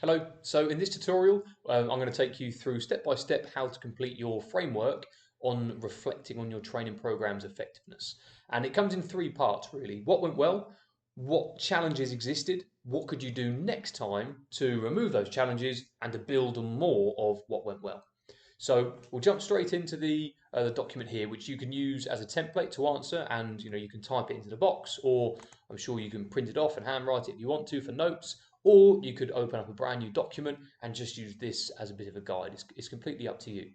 Hello, so in this tutorial I'm going to take you through step by step how to complete your framework on reflecting on your training program's effectiveness. And it comes in three parts really. What went well, what challenges existed, what could you do next time to remove those challenges and to build on more of what went well. So we'll jump straight into the document here, which you can use as a template to answer, and you can type it into the box, or I'm sure you can print it off and handwrite it if you want to for notes, or you could open up a brand new document and just use this as a bit of a guide. It's completely up to you.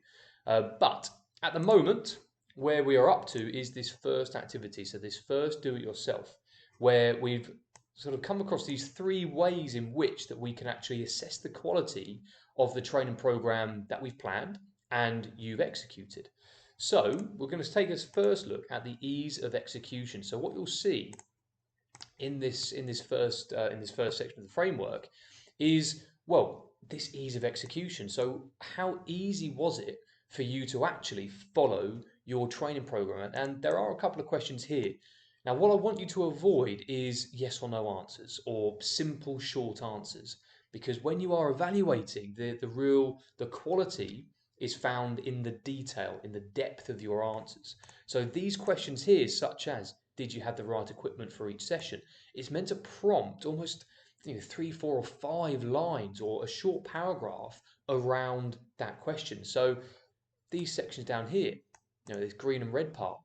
But at the moment, where we are up to is this first activity, so this first do-it-yourself, where we've sort of come across these three ways in which that we can actually assess the quality of the training program that we've planned and you've executed. So we're going to take a first look at the ease of execution. So what you'll see in this first section of the framework is, well, this ease of execution. So how easy was it for you to actually follow your training program? And there are a couple of questions here. Now, what I want you to avoid is yes or no answers or simple short answers, because when you are evaluating the quality is found in the detail, in the depth of your answers. So these questions here, such as did you have the right equipment for each session, it's meant to prompt almost 3, 4, or 5 lines or a short paragraph around that question. So these sections down here, this green and red part,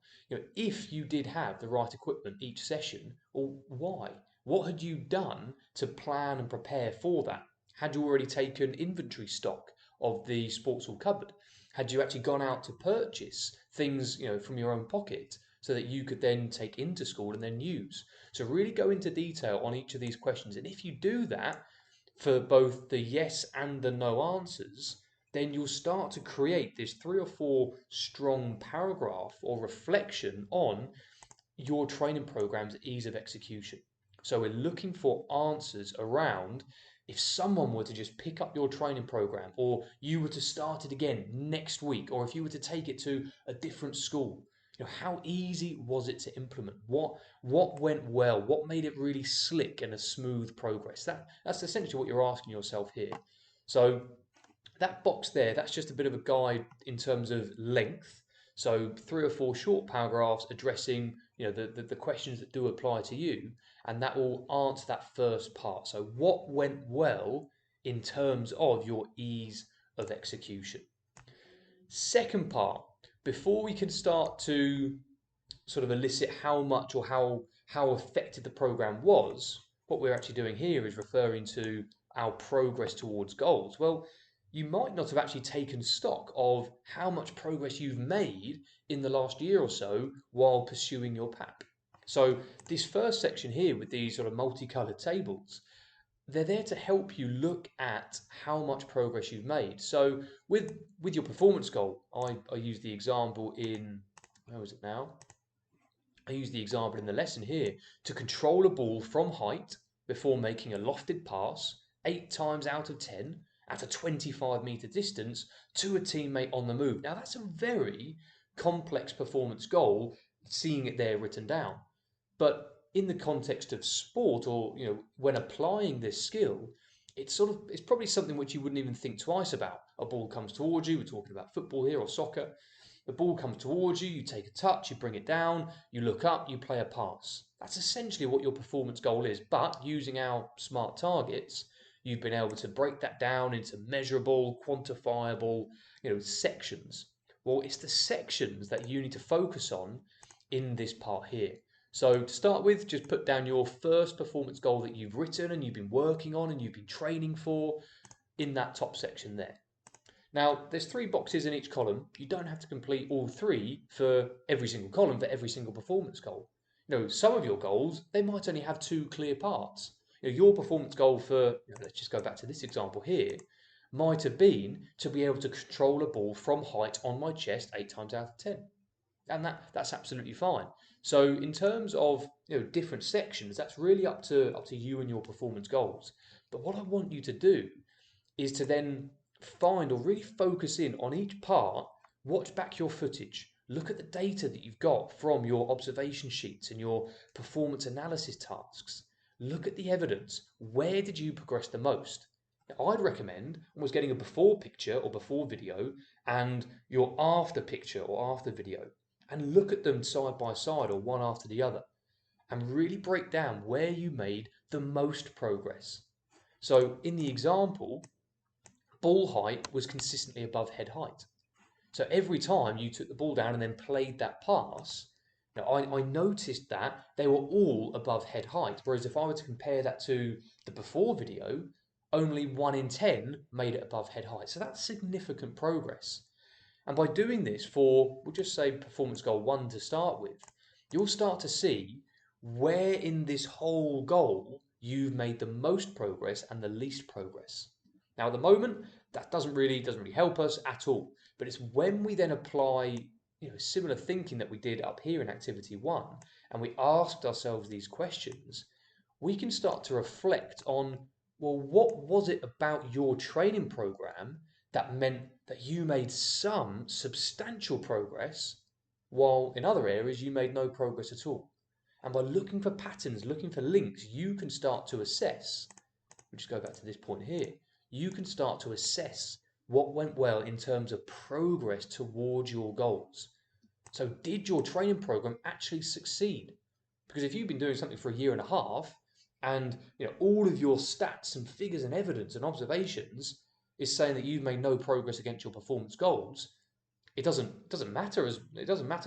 if you did have the right equipment each session, well, why? What had you done to plan and prepare for that? Had you already taken inventory stock of the sports hall cupboard? Had you actually gone out to purchase things, from your own pocket so that you could then take into school and then use? So really go into detail on each of these questions. And if you do that for both the yes and the no answers, then you'll start to create this 3 or 4 strong paragraph or reflection on your training program's ease of execution. So we're looking for answers around if someone were to just pick up your training program, or you were to start it again next week, or if you were to take it to a different school, how easy was it to implement? What went well? What made it really slick and a smooth progress? That's essentially what you're asking yourself here. So that box there, that's just a bit of a guide in terms of length. So 3 or 4 short paragraphs addressing the questions that do apply to you, and that will answer that first part. So what went well in terms of your ease of execution? Second part, before we can start to sort of elicit how much or how effective the program was, what we're actually doing here is referring to our progress towards goals. Well, you might not have actually taken stock of how much progress you've made in the last year or so while pursuing your PAP. So this first section here with these sort of multicolored tables, they're there to help you look at how much progress you've made. So with your performance goal, I use the example in, where was it now? I use the example in the lesson here to control a ball from height before making a lofted pass 8 times out of 10 at a 25-meter distance to a teammate on the move. Now, that's a very complex performance goal, seeing it there written down. But in the context of sport, or when applying this skill, it's probably something which you wouldn't even think twice about. A ball comes towards you, we're talking about football here or soccer. The ball comes towards you, you take a touch, you bring it down, you look up, you play a pass. That's essentially what your performance goal is. But using our smart targets, you've been able to break that down into measurable, quantifiable, sections. Well, it's the sections that you need to focus on in this part here. So to start with, just put down your first performance goal that you've written and you've been working on and you've been training for in that top section there. Now, there's 3 boxes in each column. You don't have to complete all 3 for every single column, for every single performance goal. Some of your goals, they might only have 2 clear parts. Your performance goal for, let's just go back to this example here, might have been to be able to control a ball from height on my chest 8 times out of 10. And that's absolutely fine. So in terms of different sections, that's really up to you and your performance goals. But what I want you to do is to then find or really focus in on each part, watch back your footage, look at the data that you've got from your observation sheets and your performance analysis tasks. Look at the evidence. Where did you progress the most? I'd recommend almost getting a before picture or before video and your after picture or after video and look at them side by side or one after the other and really break down where you made the most progress. So in the example, ball height was consistently above head height. So every time you took the ball down and then played that pass, I noticed that they were all above head height. Whereas if I were to compare that to the before video, only 1 in 10 made it above head height. So that's significant progress. And by doing this for, we'll just say performance goal 1 to start with, you'll start to see where in this whole goal you've made the most progress and the least progress. Now at the moment, that doesn't really help us at all. But it's when we then apply similar thinking that we did up here in activity 1, and we asked ourselves these questions, we can start to reflect on, well, what was it about your training program that meant that you made some substantial progress, while in other areas you made no progress at all. And by looking for patterns, looking for links, you can start to assess, we'll just go back to this point here, you can start to assess what went well in terms of progress towards your goals. So did your training program actually succeed? Because if you've been doing something for a year and a half and all of your stats and figures and evidence and observations is saying that you've made no progress against your performance goals, it doesn't matter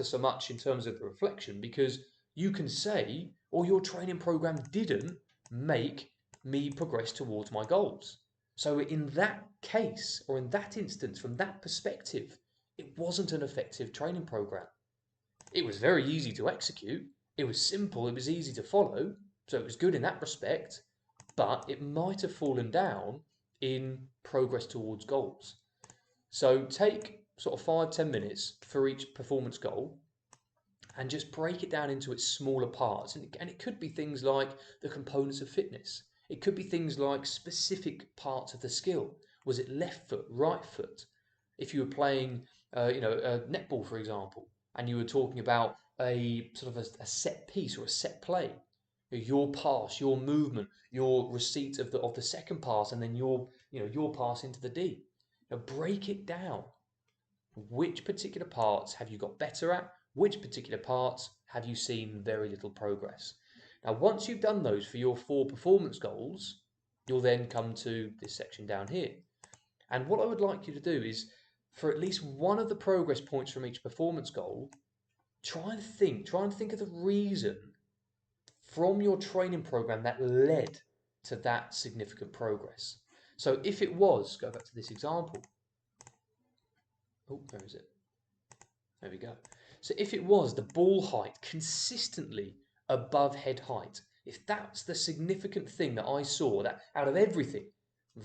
so much in terms of the reflection, because you can say, or your training program didn't make me progress towards my goals. So in that case, or in that instance, from that perspective, it wasn't an effective training program. It was very easy to execute, it was simple, it was easy to follow, so it was good in that respect, but it might have fallen down in progress towards goals. So take sort of 5-10 minutes for each performance goal and just break it down into its smaller parts. And it could be things like the components of fitness. It could be things like specific parts of the skill. Was it left foot, right foot? If you were playing, netball, for example, and you were talking about a sort of a set piece or a set play, your pass, your movement, your receipt of the second pass, and then your pass into the D. Now break it down. Which particular parts have you got better at? Which particular parts have you seen very little progress? Now, once you've done those for your 4 performance goals, you'll then come to this section down here. And what I would like you to do is, for at least one of the progress points from each performance goal, try and think of the reason from your training program that led to that significant progress. So if it was, go back to this example. Oh, where is it? There we go. So if it was the ball height consistently above head height, if that's the significant thing that I saw, that out of everything,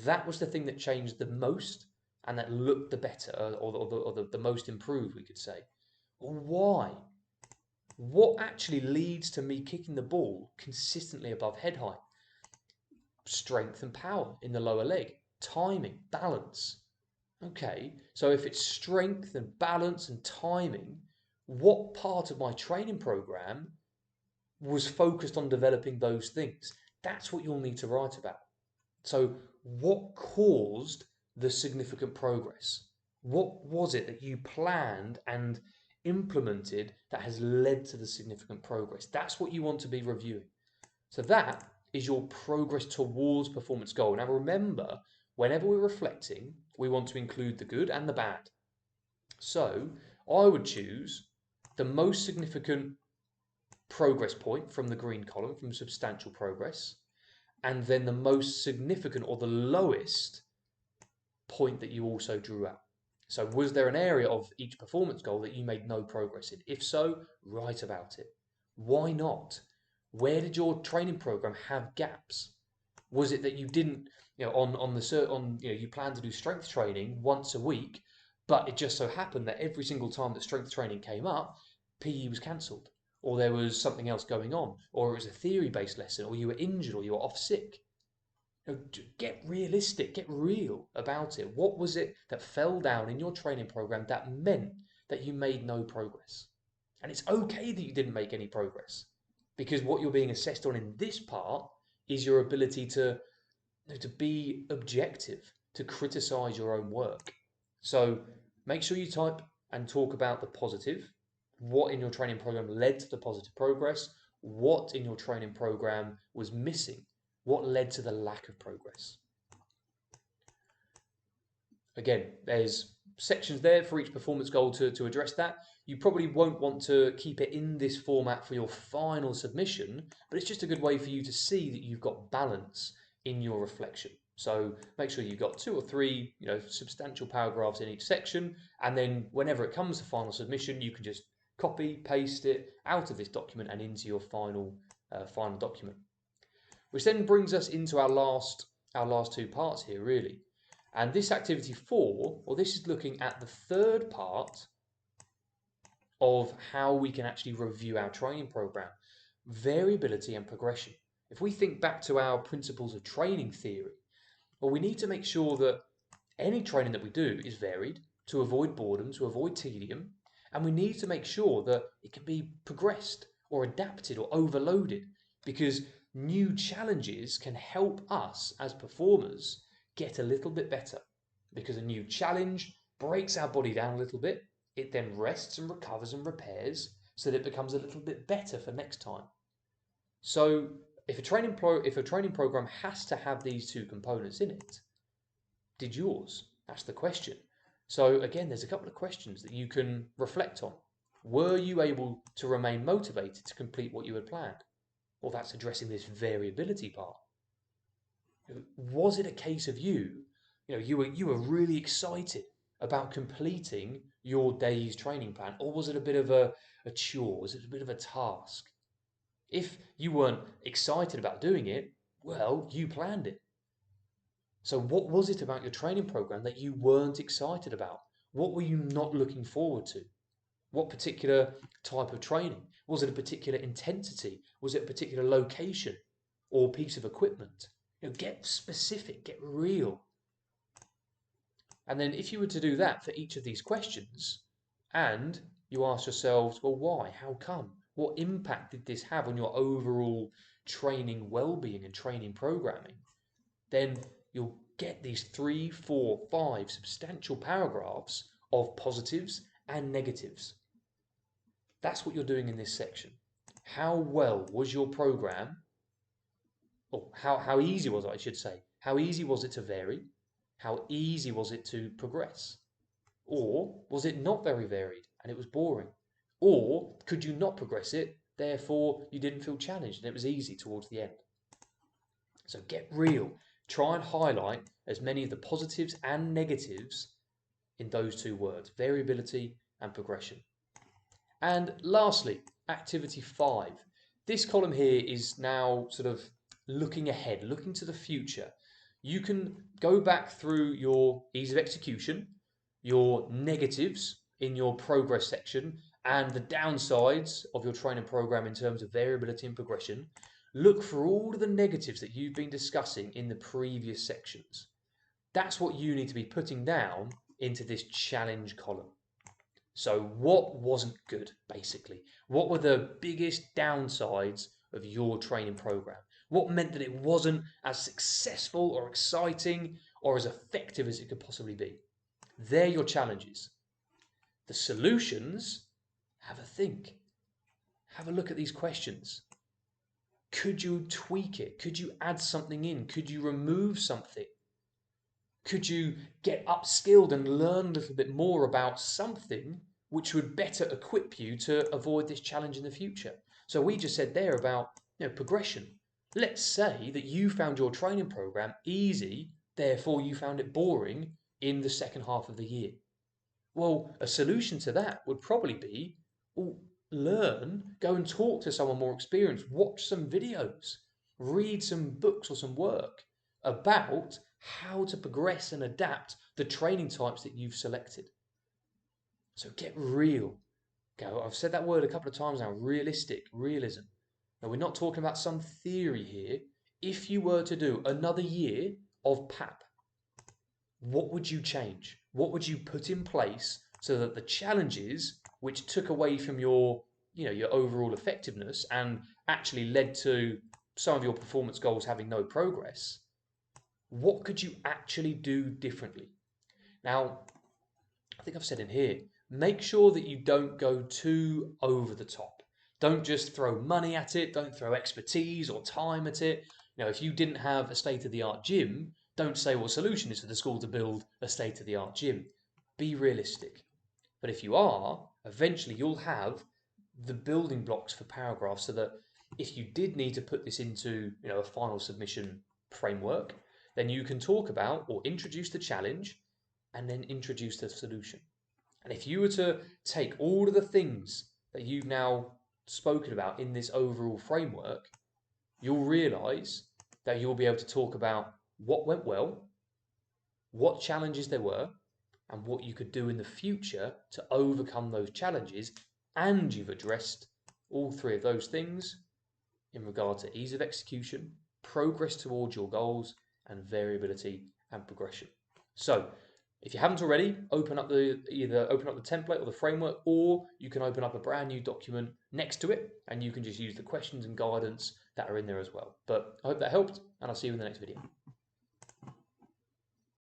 that was the thing that changed the most and that looked the better, or the most improved, we could say. Well, why? What actually leads to me kicking the ball consistently above head height? Strength and power in the lower leg, timing, balance. Okay, so if it's strength and balance and timing, what part of my training program was focused on developing those things? That's what you'll need to write about. So what caused the significant progress? What was it that you planned and implemented that has led to the significant progress? That's what you want to be reviewing. So that is your progress towards performance goal. Now remember, whenever we're reflecting, we want to include the good and the bad. So I would choose the most significant progress point from the green column, from substantial progress, and then the most significant or the lowest point that you also drew out. So was there an area of each performance goal that you made no progress in? If so, write about it. Why not? Where did your training program have gaps? Was it that you didn't, you planned to do strength training once a week, but it just so happened that every single time that strength training came up, PE was cancelled, or there was something else going on, or it was a theory-based lesson, or you were injured, or you were off sick. Get realistic, get real about it. What was it that fell down in your training program that meant that you made no progress? And it's okay that you didn't make any progress, because what you're being assessed on in this part is your ability to to be objective, to criticize your own work. So make sure you type and talk about the positive, what in your training program led to the positive progress, what in your training program was missing, what led to the lack of progress. Again, there's sections there for each performance goal to address that. You probably won't want to keep it in this format for your final submission, but it's just a good way for you to see that you've got balance in your reflection. So make sure you've got 2 or 3, substantial paragraphs in each section, and then whenever it comes to final submission, you can just copy, paste it out of this document and into your final document. Which then brings us into our last 2 parts here, really. And this activity 4, well, this is looking at the third part of how we can actually review our training program, variability and progression. If we think back to our principles of training theory, well, we need to make sure that any training that we do is varied to avoid boredom, to avoid tedium, and we need to make sure that it can be progressed or adapted or overloaded, because new challenges can help us as performers get a little bit better, because a new challenge breaks our body down a little bit. It then rests and recovers and repairs so that it becomes a little bit better for next time. So if a training program has to have these 2 components in it, did yours? That's the question. So again, there's a couple of questions that you can reflect on. Were you able to remain motivated to complete what you had planned? Well, that's addressing this variability part. Was it a case of you were really excited about completing your day's training plan, or was it a bit of a chore? Was it a bit of a task? If you weren't excited about doing it, well, you planned it. So what was it about your training program that you weren't excited about? What were you not looking forward to? What particular type of training? Was it a particular intensity? Was it a particular location or piece of equipment? Get specific, get real. And then if you were to do that for each of these questions, and you ask yourselves, well, why? How come? What impact did this have on your overall training well-being and training programming? Then you'll get these 3, 4, 5 substantial paragraphs of positives and negatives. That's what you're doing in this section. How well was your program, or how easy was it, I should say? How easy was it to vary? How easy was it to progress? Or was it not very varied and it was boring? Or could you not progress it, therefore you didn't feel challenged and it was easy towards the end? So get real. Try and highlight as many of the positives and negatives in those 2 words, variability and progression. And lastly, activity 5. This column here is now sort of looking ahead, looking to the future. You can go back through your ease of execution, your negatives in your progress section, and the downsides of your training program in terms of variability and progression. Look for all of the negatives that you've been discussing in the previous sections. That's what you need to be putting down into this challenge column. So what wasn't good, basically? What were the biggest downsides of your training program? What meant that it wasn't as successful or exciting or as effective as it could possibly be? They're your challenges. The solutions, have a think. Have a look at these questions. Could you tweak it? Could you add something in? Could you remove something? Could you get upskilled and learn a little bit more about something which would better equip you to avoid this challenge in the future? So we just said there about progression. Let's say that you found your training program easy, therefore you found it boring in the second half of the year. Well, a solution to that would probably be, well, learn, go and talk to someone more experienced, watch some videos, read some books or some work about how to progress and adapt the training types that you've selected. So get real. Okay, I've said that word a couple of times now, realistic, realism. Now, we're not talking about some theory here. If you were to do another year of PAP, what would you change? What would you put in place so that the challenges which took away from your overall effectiveness and actually led to some of your performance goals having no progress, What could you actually do differently? Now, I think I've said in here, make sure that you don't go too over the top. Don't just throw money at it, don't throw expertise or time at it. If you didn't have a state of the art gym, don't say what solution is for the school to build a state of the art gym. Be realistic. But if you are, eventually you'll have the building blocks for paragraphs so that if you did need to put this into a final submission framework, then you can talk about or introduce the challenge and then introduce the solution. And if you were to take all of the things that you've now spoken about in this overall framework, you'll realize that you'll be able to talk about what went well, what challenges there were, and what you could do in the future to overcome those challenges. And you've addressed all three of those things in regard to ease of execution, progress towards your goals, and variability and progression. So, if you haven't already, either open up the template or the framework, or you can open up a brand new document next to it, and you can just use the questions and guidance that are in there as well. But I hope that helped, and I'll see you in the next video.